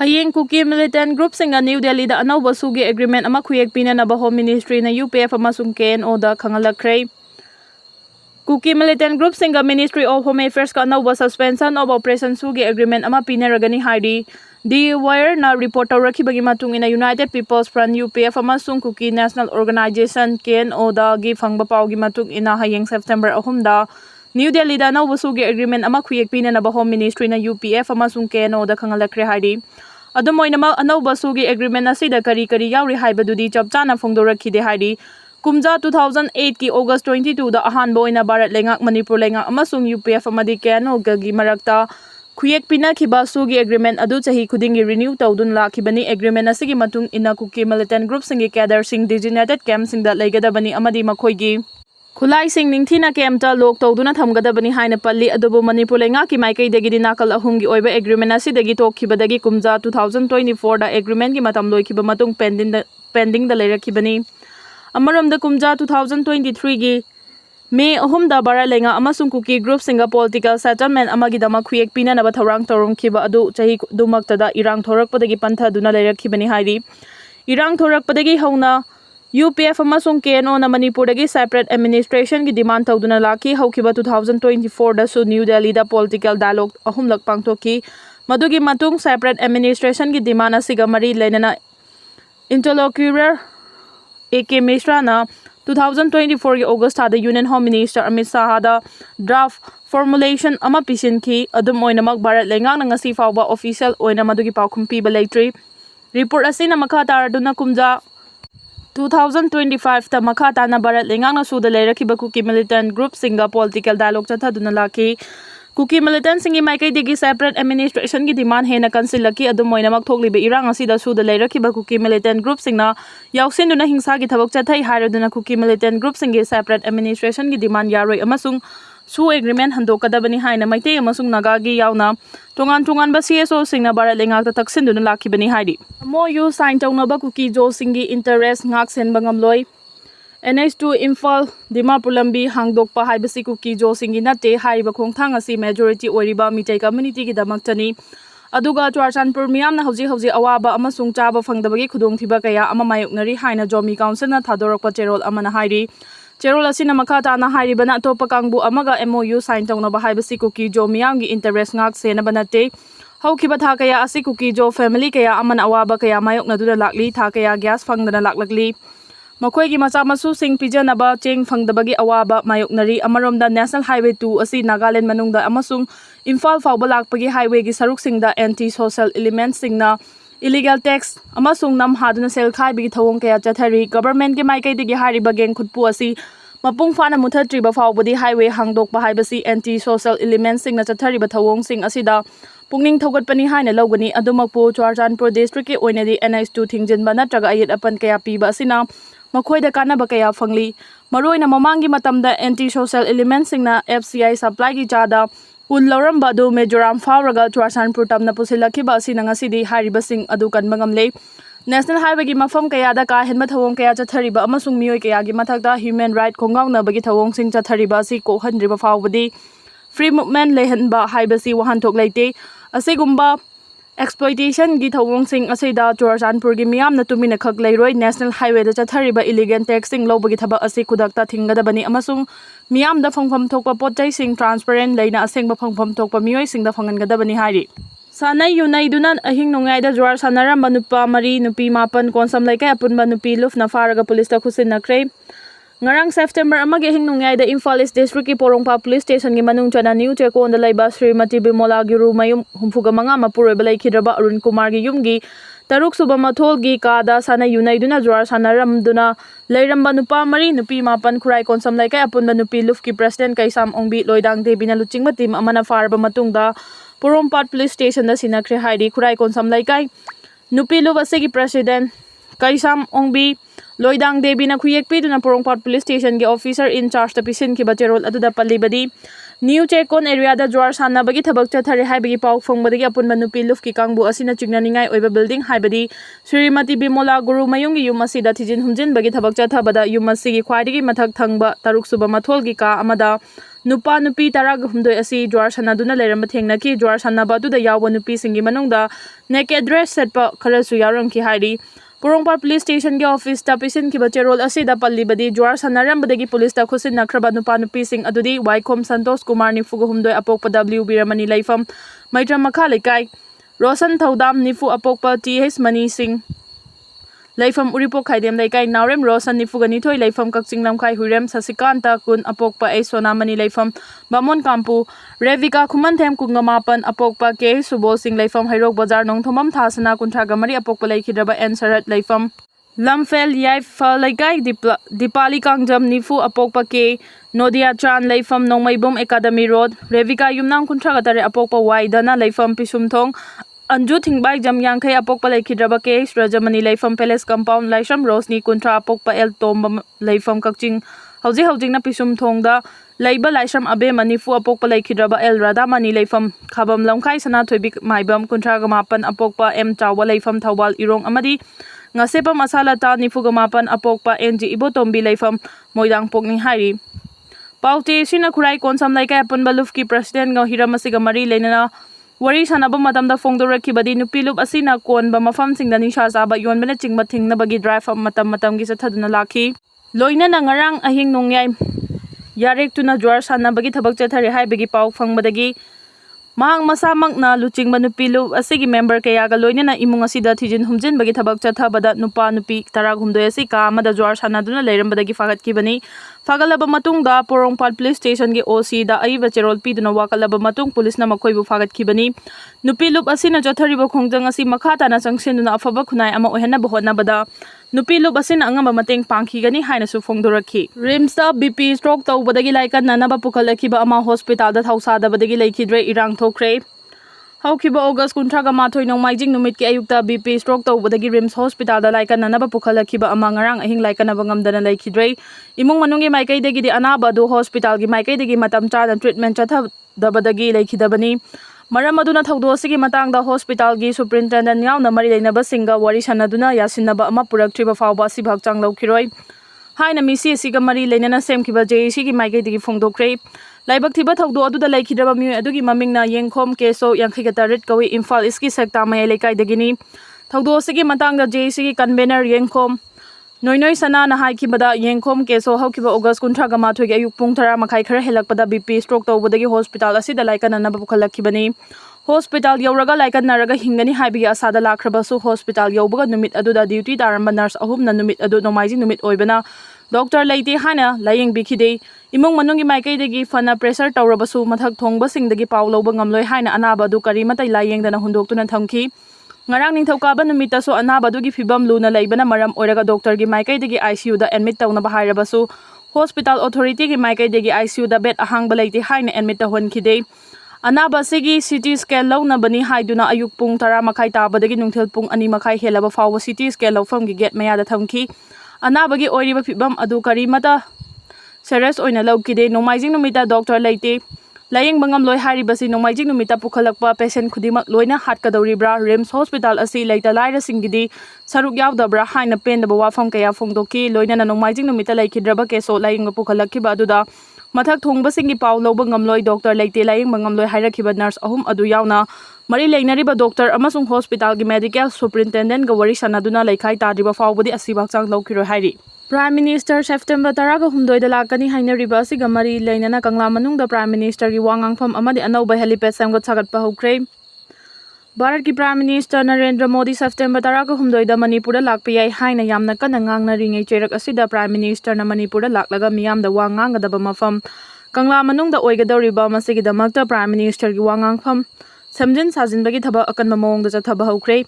Hayeng Kuki militant group singa New Delhi da anauba sugi agreement ama khuyek pinanaba Home Ministry na UPF amasung KNO da khangalakre. Kuki militant group singa Ministry of Home Affairs ka anauba suspension of operation sugi agreement ama pinaragani haidi. The Wire na reporter rakibagi matung ina United People's Front UPF amasung Kuki National Organization KNO da gi phangba pao gi matung ina hayeng September 3 da New Delhi da anauba sugi agreement ama khuyek pinanaba Home Ministry na UPF amasung KNO da khangalakre haidi. Adumoinama anauba sugi agreement asida kari yauri haibadudi chapchana phongdorakhide haidi. Kumja 2008 ki August 22 da ahanba oina Bharat lengak Manipur lengak amasung UPF amadi KNO gi marakta khuyek pinakhiba sugi agreement adu chahi khudingi renew tawdun lakhibani agreement asigi matung ina Kuki militant group singi cadre sing designated camp sing da leigadabani amadi makhoigi Khulai sing ningthina kemta lok tawduna thamgadabani haina palli adubu Manipur lenga ki maikai dagi dinakal ahumgi oiba agreement asidagi tokhibadagi kumja 2024 da agreement gi matam loikhiba matung pending da leirakhibani amaramda kumja 2023 gi May ahumda bara lenga amasung Kuki group singa political settlement amagi dama khuyek pinanaba thorang torumkhiba adu chahi dumaktada irang thorakpadagi pantha duna leirakhibani hairi irang thorakpadagi hauna UPF amasung KNO na Manipur dagi separate administration ki demand tawduna lakhi haukiba 2024 da su New Delhi da political dialogue ahumlak pangthoki madugi matung separate administration ki demand asiga mari lenana interlocutor AK Mishra na 2024 ki August da Union Home Minister Amit Shah da draft formulation ama pisinki adum oinamak Bharat lengang na ngasi fawba official oina madugi paukhum piba leitri report asina makha taraduna kumja 2025 ta makha tana Bharat lengang na suda leirakiba Kuki militant group singa political dialogue chathaduna lakhi Kuki militant singi maikai digi separate administration ki demand hena kansilaki adum moinamak thoklibe irang asida suda leirakiba Kuki militant group singna yausinduna hingsa gi thabak chathai haraduna Kuki militant group singi separate administration ki demand yaroi amasung su agreement handokadabani haina maitei amasung naga gi yauna tongan ba CSO singna Bharat lengak ta taksinduna lakhibani haidi MOU sign tawnaba Kuki jo singi interest ngak sen bangamloi NH2 Imphal Dimapur lambi hangdokpa haibasi Kuki jo singi nate haiba khongthang asi majority oiriba mitai community gi damaktani aduga Churchanpur miyamna hauji awaba amasung chaba phangdabagi khudongthiba kaya ama mayoknari haina Jomi Council na thadorakpa cherol amana hairi cherol asina makha tana hairibana atopa kangbu amaga MOU sign tawnaba haibasi Kuki jo miyamgi interest ngak senaba nate haukiba tha kaya asi Kuki jo family kaya amana awaba kaya mayokna duna lakli tha kaya gas phangdana laklakli Makhoigi macha masu sing pijanaba cheng phangdabagi awaba mayoknari amaromda National Highway 2 asi Nagaland manungda amasung Imphal fawba lakpagi highway gi saruk singda anti social elements singna illegal tax amasung nam haduna sel khaibigi thawong kaya chathari government gi maikai digi hariba geng khutpu asi mapung fana muthatriba fawbadi highway hangdokpa haibasi anti social elements singna chathariba thawong sing asida pungning thogatpani haina logani adumakpu Churchanpur district ki oinadi NH2 thingjinba natraga ayet apan kaya piba asina Makhoida kanaba kaya phangli maroina mamangi matamda anti social elements singna FCI supply gi jada ul loramba do Mizoram fawraga Churchanpur tamna pusilakiba asina ngasidi hariba sing adu kanbangamle National Highway gi mafam kaya da ka henma thawong kaya chathariba amasung mioi kaya gi mathakda human right khongaungna bagi thawong sing chathariba si ko handriba fawbadi free movement lehanba haibasi wahanthok leite asigumba exploitation gi thawong sing asida Churchanpur gi miyamna tumina khak leiroi National Highway da chathariba illegal taxing lobagi thaba asi kudakta thingadabani amasung miyamda phangpham thokpa potjai sing transparent leina asengba phangpham thokpa miyoi singda phangangadabani hairi sanai yunai dunan ahing nungai da jwar sanaramba nupa mari nupi mapan konsam laikai apunba nupi lufna faraga police ta khusin nakre Ngarang September amagi hing nungai da Imphal East District ki Porongpa Police Station gi manung chana New Chekon da laiba Srimati Bimola gi ru mayum humfuga manga mapuroi balai khidraba Arun Kumar gi yumgi taruk suba mathol gi kada sana yunai duna jwar sanaram duna leiramba nupa mari nupi mapan khurai konsam laikai apunba nupi luf ki president Kaisam Ongbi Loidang Debina luchingma team amana farba matungda Porongpa Police Station da sinakre haidi khurai konsam laikai nupi luf asegi president Kaisam Ongbi Loidang Devi na khuyek pi duna Porongpa Police Station ge officer in charge ta pisin ki bacherol aduda pallibadi New Chekon area da jwar sanna bagi thabak chathari haibagi pau phongbadagi apunba nupi luf ki kangbu asina chingnaningai oiba building haibadi Srimati Bimola Guru mayungi yum asida thijin humjin bagi thabak chathabada yum asigi khwaidagi mathak thangba taruk suba mathol gi ka amada Nupa nupi 16 asi jwar sanaduna leiramba thengnaki jwar sanaba adu da yawba nupi singi manungda naked dress setpa kharasu yaramki hairi Purongpar Police Station ge office ta pisin ki bacherol asi da pallibadi jwar sanarambadagi police ta khusin nakraba nupa nupi sing adudi Waikom Santos Kumar nifu humdoi apokpa WB Ramani Laifam Maitra Makha Lekai Rosan Thaudam nifu apokpa TH Mani Singh Laifam Uripo Khaidem Laikai Naurem Rosan nifu ganithoi Laifam Kakching Lamkai Hurem Sasikanta Kun apokpa A Sonamani Laifam Bamon Kampu Revika Khumanthem Kungamapan apokpa K Subol Singh Laifam Hairok Bazar Nongthomam Thasana Kuntragamari apokpa Laikhidraba N Sarat Laifam Lamfel Yaifa Laikai Dipali Kangjam nifu apokpa K Nodia Chan Laifam Nongaibom Academy Road Revika Yumnam Kuntragatare apokpa Waidana Laifam Pisumthong Anju Thingbai Jam Yangkai apokpa Laikhidraba K Rajamani Laifam Palace Compound Laisham Rosni Kuntra apokpa El Tomba Laifam Kakching Haujing na Pisumthongda Laiba Laisham Abe Manifu apokpa Laikhidraba El Radamani Laifam Khabam Lamkai Sana Thoibik Maibam Kuntragamapan apokpa M Chawa Laifam Thabal Irong Amadi Ngasepa Masalata Nifugamapan apokpa NG Ibotombi Laifam Moidang Pokning Hairi Pauti Sina Kurai Konsam Laikai Apun Balufki President Ngau Hiramasiga Mari Lenana Wari Sanaba Matamda Fongdorakibadi Nupilup Asina Kon Bamafam Sing Danisha Zaba Yon Beneting Mating Nabagi Drive from Matam Gisataduna Laki Loina Nangarang Ahing Nungyay Yarek Tuna Jwar Sanabagi Tabak Chatari Hai Bigi Pao Fangbadagi Mahang Masamak na Luching Manupilu Asigi member Kayaga Loina na Imung Asida Tijin Humjin Bagi Tabak Chathabada Nupa Nupi Tarag Humdoy Asika Mada Jwar Sanaduna Leirambadagi Fagat Kibani Fagalaba Matungda Purongpar Police Station ge OC da Aiba Cherol Piduna Wakalaba Matung Police na Makoibu Fagat Kibani Nupilup Asina Jathariba Khongjang Asi Makhata na Changsinuna Afaba Khunai Ama Ohena Bohona Bada Nupilup Asina Angama Mateng Pangkhigani haina su Fongdoraki Rimsta BP stroke tawbadagi laikan nanaba pukhalakiba ama hospital da thausadabadagi laikhidre irang thokre Haukiba August kuntraga mathoi nongmaijing numit ki ayukta BP stroke tawbadagi Rims Hospital da laikan nanaba pukhalakiba ama ngarang ahing laikanaba ngamdana laikhidre imung manungi maikaidagi di anaba do hospital gi maikaidagi matam chana treatment chathabadagi laikhidabani Maram aduna thawdo asigi matangda hospital gi superintendent yauna mari leinaba singa wari sanaduna yasinaba ama puraktriba fawba si bhakchang laukhiroi haina misi asiga mari leinana semkiba JC gi maikaidagi fongdokre Laibak thiba thawdo aduda laikhidraba mi adugi mamingna yengkhom keso yankhigatarit kawi Imphal iski sekta mayai lekai dagini thawdo asigi matangda JC gi convener yengkhom Noinoi sana na haikibada yengkhom keso haukiba August kuntraga mathoi gi ayuk pung 10 makhai khara helakpada BP stroke tawbadagi hospital asida laikan na bukhalakhibani hospital yauraga laikan naraga hingani haibi asada lakhrabasu hospital yaubaga numit aduda duty taramba nurse ahum na numit adu nomaiji numit oibana doctor laiti hana layeng bikhide imung manungi maikai fana pressure tawrabasu mathak thongba singdagi paw loba ngamloi haina anaba du karimatai layeng dana hundoktuna thamki Ngarang ningthokaba numita so anaba dugi fibam luna laibana maram oiraga doctor gi maikai degi ICU da admit tawna bahairabasu hospital authority gi maikai degi ICU da bed ahangba laiti haina admit tahon khide anaba sigi CT scan launa bani haiduna ayuk pung 10 makhai tabadagi nungthel pung 2 makhai helaba fawwa CT scan lawfam gi gate maya da thamki anaba gi oiriba fibam adu karimata serious oina lawkide nomaijing numita doctor laiti Layeng bangam loi hari basi nomaijing numita pukhalakpa patient khudimak loina hatkadoribra Rims Hospital asi laita laira singidi saruk yawdabra haina pendaba wafam kaya fongdoki loina na nomaijing numita laikhidraba keso layeng pukhalakkiba aduda mathak thongba singi paw loba ngamloi doctor laite layeng bangam loi hairakhiba nurse ahum adu yawna mari leinariba doctor amasung hospital gi medical superintendent ga wari sanaduna laikhai tadriba fawbodi asibak chang lokhiro hairi Prime Minister September 18 da lakani hainariba asiga mari leinana Kangla manungda Prime Minister gi wangangpham amadi anauba helipad samgat sagatpa hokre Bharat ki Prime Minister Narendra Modi September 18 da Manipur da lakpa yai haina yamna kana ngangna ringai cherak asida Prime Minister na Manipur da laklaga miyam da wangangadaba mafam Kangla manungda oigadoriba masigi damakta Prime Minister gi wangangpham samjin sajinbagi thaba akanba mawongda chathaba hokre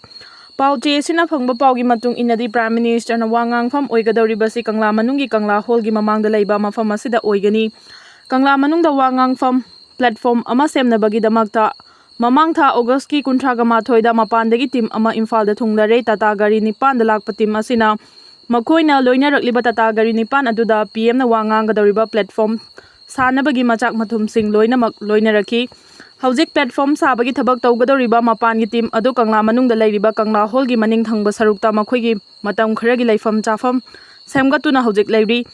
Pao sina phangba pau gi matung inadi Prime Minister na wangangpham oigadoribasi Kangla manungi Kangla Hall gi mamangda leiba mafam asida oigani Kangla manungda wangangpham platform ama semnabagi damakta mamang tha August ki kuntraga mathoida mapandagi team ama Imphal da thunglare Tata gari 9 da lakpa team asina makhoina loina rakliba Tata gari 9 aduda PM na wangangadoriba platform sanabagi machak mathum sing loina mak loina rakhi Hauzik platform sabagi thabak tawgadoriba mapan gi team adu Kangla manungda leiriba Kangla Hall gi maning thangba sarukta makhoi gi matam khara gi leifam chafam semgatuna hauzik leiri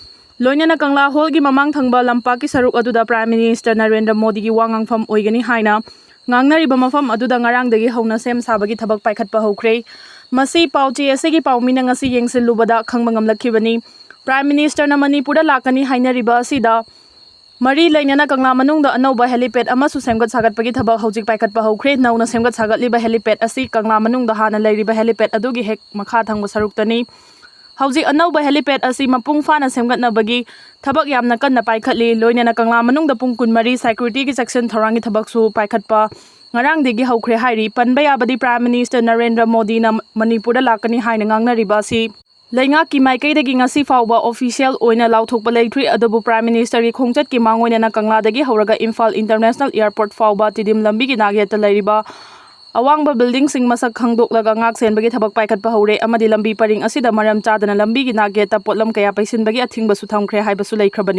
Loinana Kangla Holgi Mamang Thangba Lampaki Saruk Aduda Prime Minister Narendra Modi gi wangang fam oigani haina ngangnariba mafam aduda ngarangdagi hauna sem sabagi thabak paikhatpa hokre masi pauchi asegi paumina ngasi yengsilubada khangba ngamlakhibani Prime Minister na Manipur lakani hainariba asida Mari lainana Kangla manungda anauba helipad amasu semgat sagatpagi thabak hojik paikhatpa hokre nauna semgat sagatliba helipad asi Kangla manungda hana leiriba helipad adugi hek makha thangba saruktani Hauji anauba helipad asi mapung fana semgatnabagi thabak yamna kanna paikhatli loinana Kangla manungda pung kunmari security gi section thorangi thabak su paikhatpa ngarangdagi hokre hairi panba yabadi Prime Minister Narendra Modi na Manipur lakani haina ngangnariba asi Lainga ki maikaidagi ngasi fawba official oina lauthokpa leithri adubu Prime Minister ri khongchat ki mangoina Kangla dagi horaga Imphal International Airport fawba tidim lambi gi nageta leiriba awangba building sing masak khangdoklaga ngak senbagi thabak paikhatpa hore amadi lambi paring asida maram chadana lambi gi nageta potlam kaya paisinbagi athingba su thamkhre haiba su leikrabani